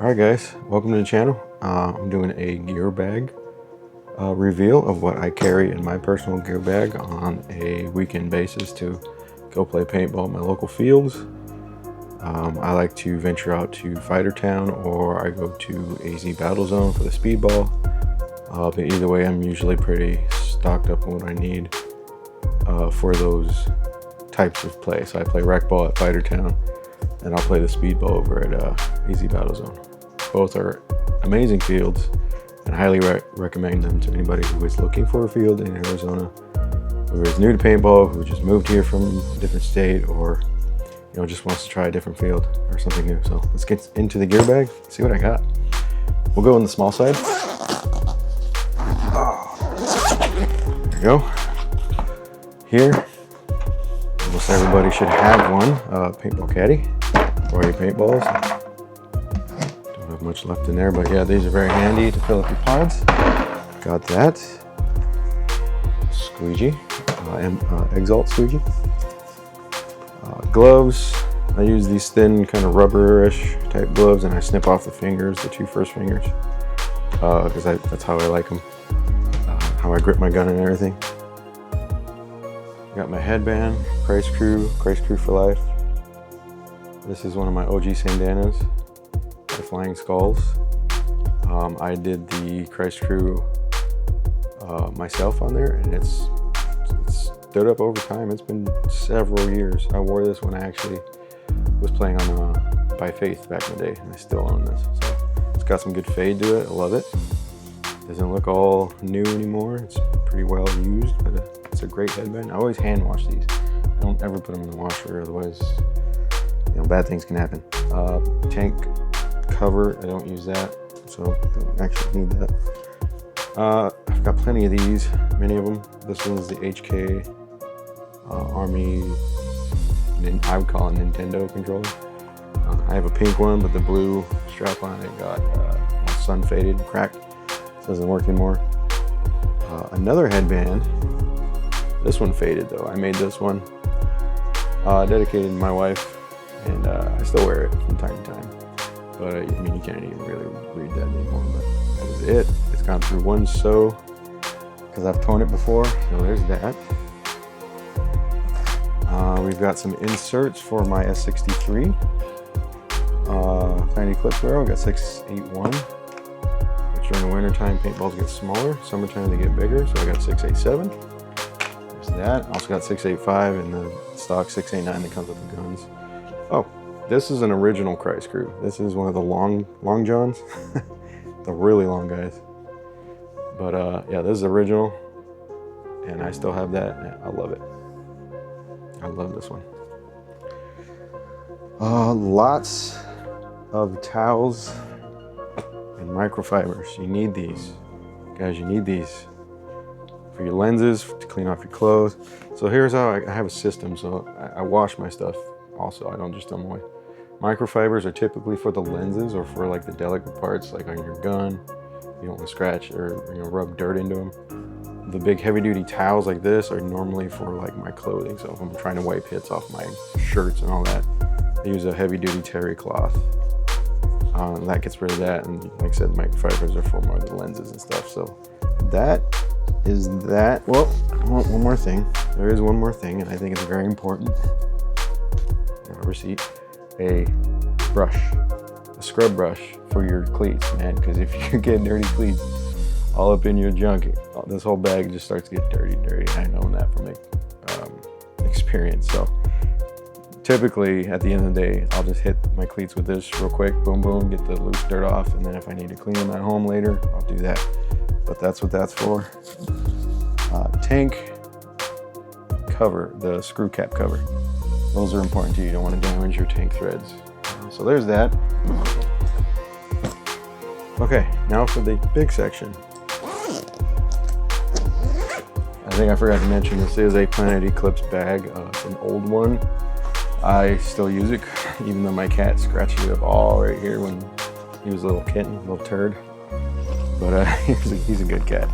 Alright guys, welcome to the channel. I'm doing a gear bag reveal of what I carry in my personal gear bag on a weekend basis to go play paintball at my local fields. I like to venture out to Fightertown, or I go to AZ Battlezone for the speedball. But either way, I'm usually pretty stocked up on what I need for those types of play. So I play rec ball at Fightertown, and I'll play the speedball over at AZ Battlezone. Both are amazing fields, and I highly recommend them to anybody who is looking for a field in Arizona, who is new to paintball, who just moved here from a different state, or just wants to try a different field or something new. So let's get into the gear bag, see what I got. We'll go on the small side. There we go. Here, almost everybody should have one paintball caddy for your paintballs. Don't have much left in there, but yeah, these are very handy to fill up your pods. Got that. Squeegee, Exalt squeegee. Gloves. I use these thin kind of rubberish type gloves, and I snip off the fingers, the two first fingers, because that's how I like them. How I grip my gun and everything. Got my headband, Christ Crew for life. This is one of my OG Sandanas, the Flying Skulls. I did the Christ Crew myself on there, and it's stood up over time. It's been several years. I wore this when I actually was playing on By Faith back in the day, and I still own this. So it's got some good fade to it. I love it. Doesn't look all new anymore. It's pretty well used, but it's a great headband. I always hand wash these. I don't ever put them in the washer, otherwise bad things can happen. Tank cover, I don't use that, so I don't actually need that. I've got plenty of these, many of them. This one is the HK Army, I would call it a Nintendo controller. I have a pink one, but the blue strap on it got sun faded, cracked. Doesn't work anymore. Another headband. This one faded though. I made this one, dedicated to my wife, and I still wear it from time to time. But I mean, you can't even really read that anymore. But that is it. It's gone through one sew because I've torn it before. So there's that. We've got some inserts for my S63. Tiny clip barrel. Got 681. During the winter time, paintballs get smaller. Summertime, they get bigger. So I got 687. There's that. Also got 685 and the stock 689 that comes with the guns. Oh, this is an original Christ Crew. This is one of the long johns, the really long guys. But yeah, this is original, and I still have that. And I love it. I love this one. Lots of towels and microfibers. You need these, guys. You need these for your lenses, to clean off your clothes. So here's how I have a system. So I wash my stuff also. I don't just throw them away. Microfibers are typically for the lenses, or for like the delicate parts, like on your gun. You don't want to scratch or rub dirt into them. The big heavy duty towels like this are normally for like my clothing. So if I'm trying to wipe hits off my shirts and all that, I use a heavy duty terry cloth. That gets rid of that, and like I said, microfibers are for more of the lenses and stuff. So that is that. Well, one more thing. There is one more thing, and I think it's very important. A receipt, a brush, a scrub brush for your cleats, man. Because if you get dirty cleats all up in your junk, this whole bag just starts to get dirty. I know that from experience. So typically, at the end of the day, I'll just hit my cleats with this real quick, boom, boom, get the loose dirt off, and then if I need to clean them at home later, I'll do that. But that's what that's for. Tank cover, the screw cap cover. Those are important too. You don't want to damage your tank threads. So there's that. Okay, now for the big section. I think I forgot to mention, this is a Planet Eclipse bag. It's an old one. I still use it, even though my cat scratched it up all right here when he was a little kitten, a little turd. But he's a good cat.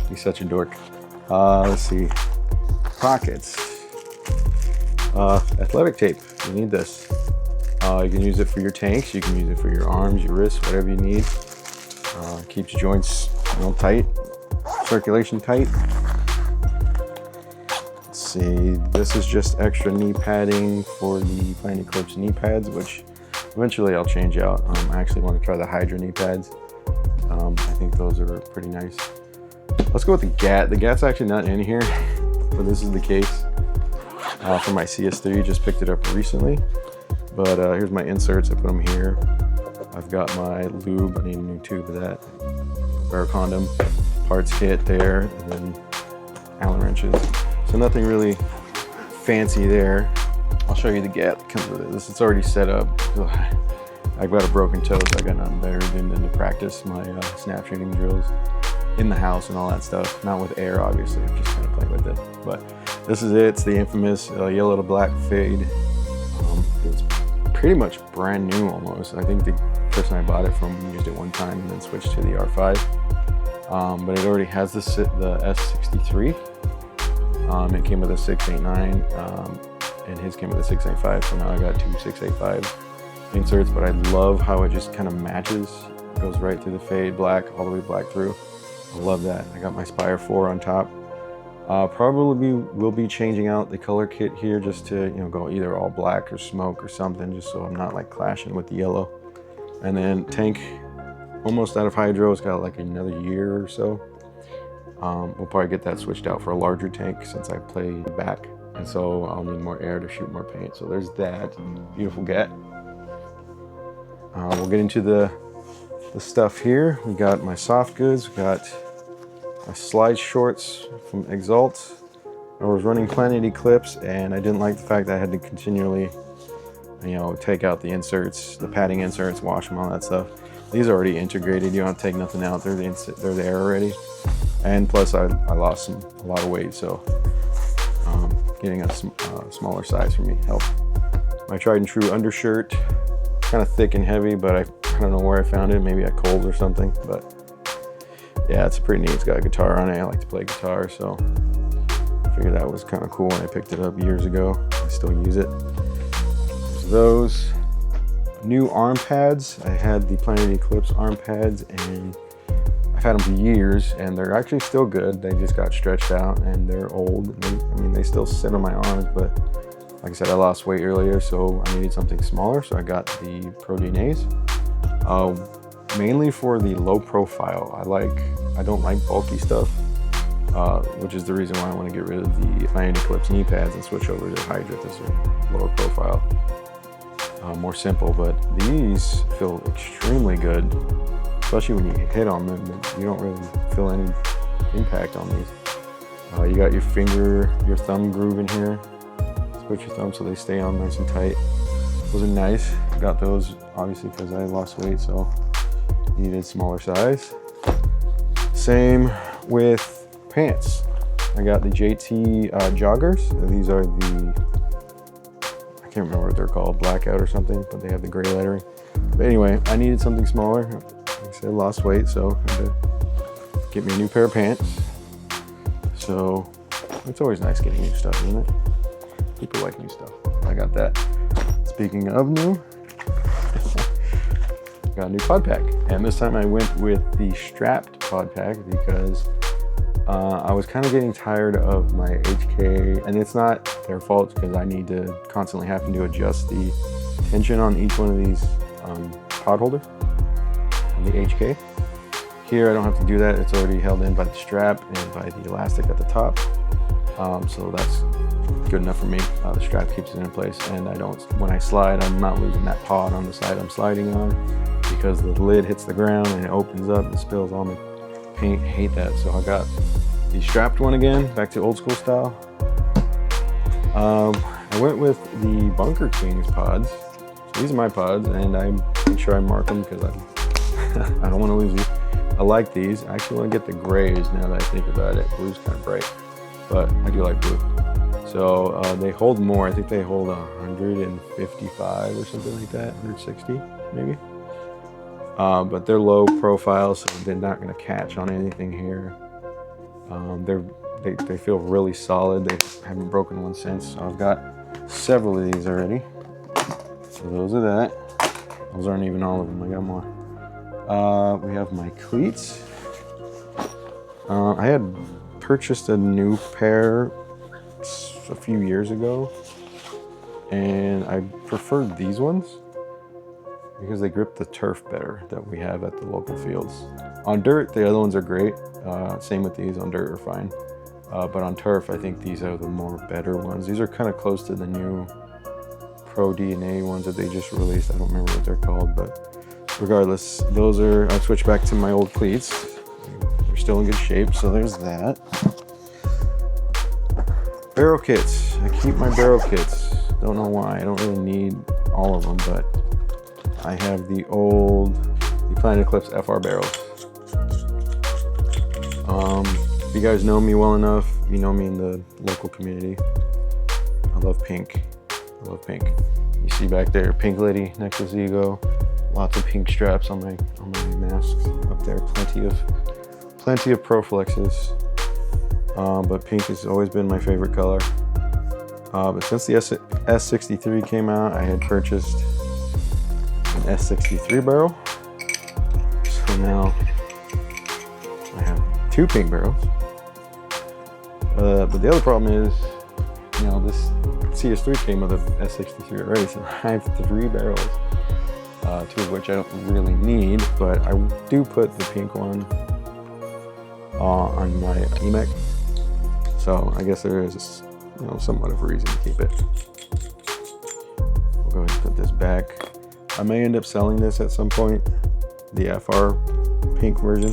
He's such a dork. Let's see. Pockets. Athletic tape, you need this. You can use it for your tanks, you can use it for your arms, your wrists, whatever you need. Keeps joints, tight, circulation tight. Let's see, this is just extra knee padding for the Planet Eclipse knee pads, which eventually I'll change out. I actually want to try the Hydra knee pads. I think those are pretty nice. Let's go with the GAT. The GAT's actually not in here, but this is the case for my CS3. Just picked it up recently. But here's my inserts. I put them here. I've got my lube. I need a new tube of that. Bare condom, parts kit there, and then Allen wrenches. So nothing really fancy there. I'll show you the GAT that comes with it. This is already set up. I've got a broken toe, so I got nothing better than to practice my snap shooting drills in the house and all that stuff. Not with air, obviously. I'm just kind of playing with it. But this is it. It's the infamous yellow to black fade. It's pretty much brand new almost. I think the person I bought it from used it one time and then switched to the R5. But it already has the S63. It came with a 689, and his came with a 685. So now I got two 685 inserts. But I love how it just kind of matches. It goes right through the fade, black all the way black through. I love that. I got my Spire 4 on top. Probably will be changing out the color kit here just to go either all black or smoke or something, just so I'm not like clashing with the yellow. And then tank almost out of hydro. It's got like another year or so. We'll probably get that switched out for a larger tank since I play back, and so I'll need more air to shoot more paint. So there's that beautiful GAT. We'll get into the stuff here. We got my soft goods. We got my slide shorts from Exalt. I was running Planet Eclipse, and I didn't like the fact that I had to continually, take out the inserts, the padding inserts, wash them, all that stuff. These are already integrated. You don't have to take nothing out. They're there already. And plus, I lost a lot of weight, so getting a smaller size for me helped. My tried and true undershirt, kind of thick and heavy, but I don't know where I found it. Maybe at Kohl's or something. But yeah, it's pretty neat. It's got a guitar on it. I like to play guitar, so I figured that was kind of cool when I picked it up years ago. I still use it. There's those new arm pads. I had the Planet Eclipse arm pads, and I've had them for years, and they're actually still good. They just got stretched out, and they're old. They still sit on my arms, but like I said, I lost weight earlier, so I needed something smaller, so I got the Pro DNAs. Mainly for the low profile. I don't like bulky stuff, which is the reason why I want to get rid of the Planet Eclipse knee pads and switch over to Hydra. This is lower profile, more simple, but these feel extremely good, especially when you hit on them. You don't really feel any impact on these. You got your thumb groove in here. Switch your thumb so they stay on nice and tight. Those are nice. Got those obviously because I lost weight, so needed smaller size. Same with pants. I got the JT joggers. These are I can't remember what they're called, blackout or something, but they have the gray lettering. But anyway, I needed something smaller. Like I said, lost weight, so I had to get me a new pair of pants. So it's always nice getting new stuff, isn't it? People like new stuff. I got that. Speaking of new, got a new pod pack, and this time I went with the strapped pod pack because I was kind of getting tired of my HK, and it's not their fault because I need to constantly having to adjust the tension on each one of these pod holders on the HK. Here I don't have to do that. It's already held in by the strap and by the elastic at the top, so that's good enough for me. The strap keeps it in place, and when I slide, I'm not losing that pod on the side I'm sliding on, because the lid hits the ground and it opens up and spills all my paint. Hate that. So I got the strapped one again, back to old school style. I went with the Bunker Kings pods. So these are my pods, and I make sure I mark them because I don't want to lose these. I like these. I actually want to get the grays now that I think about it. Blue's kind of bright, but I do like blue. So they hold more. I think they hold 155 or something like that, 160 maybe. But they're low profile, so they're not going to catch on anything here. They feel really solid. They haven't broken one since. So I've got several of these already. So those are that. Those aren't even all of them, I got more. We have my cleats. I had purchased a new pair a few years ago, and I preferred these ones because they grip the turf better that we have at the local fields. On dirt, the other ones are great. Same with these, on dirt are fine. But on turf, I think these are the more better ones. These are kind of close to the new Pro DNA ones that they just released. I don't remember what they're called, but regardless, those are, I switched back to my old cleats. They're still in good shape, so there's that. Barrel kits. I keep my barrel kits. Don't know why. I don't really need all of them, but I have the Planet Eclipse FR barrels. If you guys know me well enough, you know me in the local community. I love pink. I love pink. You see back there, Pink Lady next to Zigo. Lots of pink straps on my masks up there. Plenty of Proflexes. But pink has always been my favorite color. But since the S63 came out, I had purchased an S63 barrel. So now I have 2 pink barrels. But the other problem is, you know, this CS3 came with a S63 already, so I have 3 barrels, 2 of which I don't really need, but I do put the pink one on my EMEC. So I guess there is, you know, somewhat of a reason to keep it. We'll go ahead and put this back. I may end up selling this at some point, the FR pink version,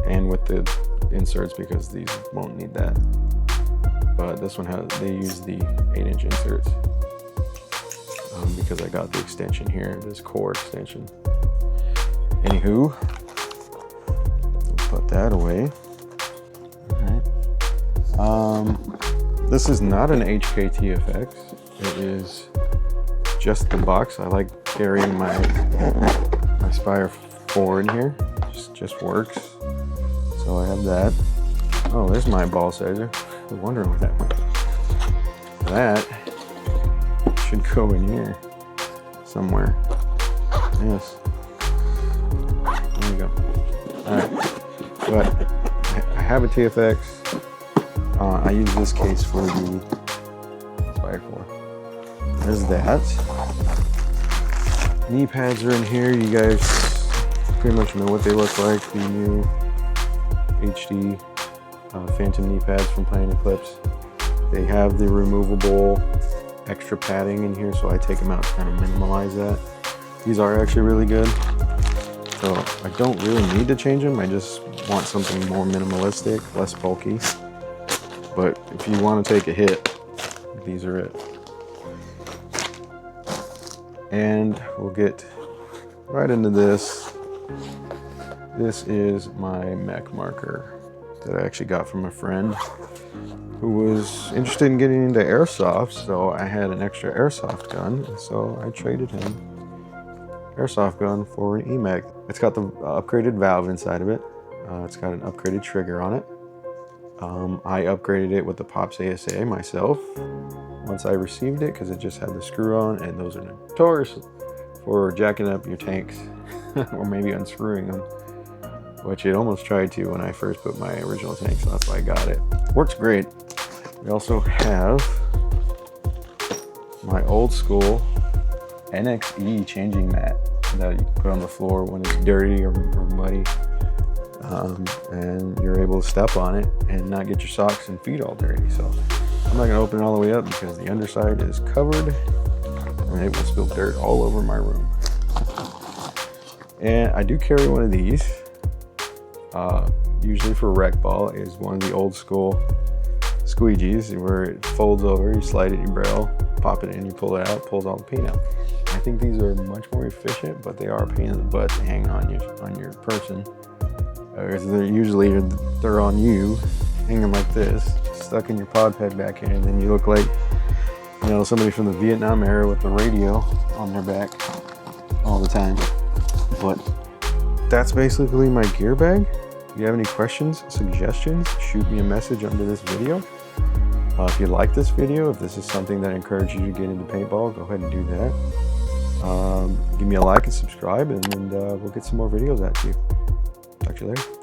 and with the inserts, because these won't need that. But this one they use the 8-inch inserts because I got the extension here, this core extension. Anywho, we'll put that away. All right. This is not an HKTFX. It is just the box. I like carrying my Spire 4 in here. Just works. So I have that. Oh, there's my ball sizer. I was wondering where that went. That should go in here somewhere. Yes. There we go. Alright. But I have a TFX. I use this case for the Spire 4. There's that. Knee pads are in here. You guys pretty much know what they look like. The new HD Phantom knee pads from Planet Eclipse. They have the removable extra padding in here, so I take them out to kind of minimalize that. These are actually really good. So I don't really need to change them. I just want something more minimalistic, less bulky. But if you want to take a hit, these are it. And we'll get right into this. This is my mech marker that I actually got from a friend who was interested in getting into airsoft, so I had an extra airsoft gun, so I traded him airsoft gun for an EMEC. It's got the upgraded valve inside of it. It's got an upgraded trigger on it. I upgraded it with the Pops ASA myself once I received it, because it just had the screw on, and those are notorious for jacking up your tanks or maybe unscrewing them, which it almost tried to when I first put my original tank, so that's why I got it. Works great. We also have my old school NXE changing mat that you can put on the floor when it's dirty or muddy, and you're able to step on it and not get your socks and feet all dirty. So I'm not gonna open it all the way up because the underside is covered and it will spill dirt all over my room. And I do carry one of these, usually for rec ball. Is one of the old school squeegees where it folds over, you slide it in your barrel, pop it in, you pull it out, pulls all the paint out. I think these are much more efficient, but they are a pain in the butt to hang on your person. They're on you, hanging like this, stuck in your pod peg back here, and then you look like, you know, somebody from the Vietnam era with the radio on their back all the time. But that's basically my gear bag. If you have any questions, suggestions, shoot me a message under this video. If you like this video, if this is something that encouraged you to get into paintball, go ahead and do that. Give me a like and subscribe, and we'll get some more videos out to you. Talk to you later.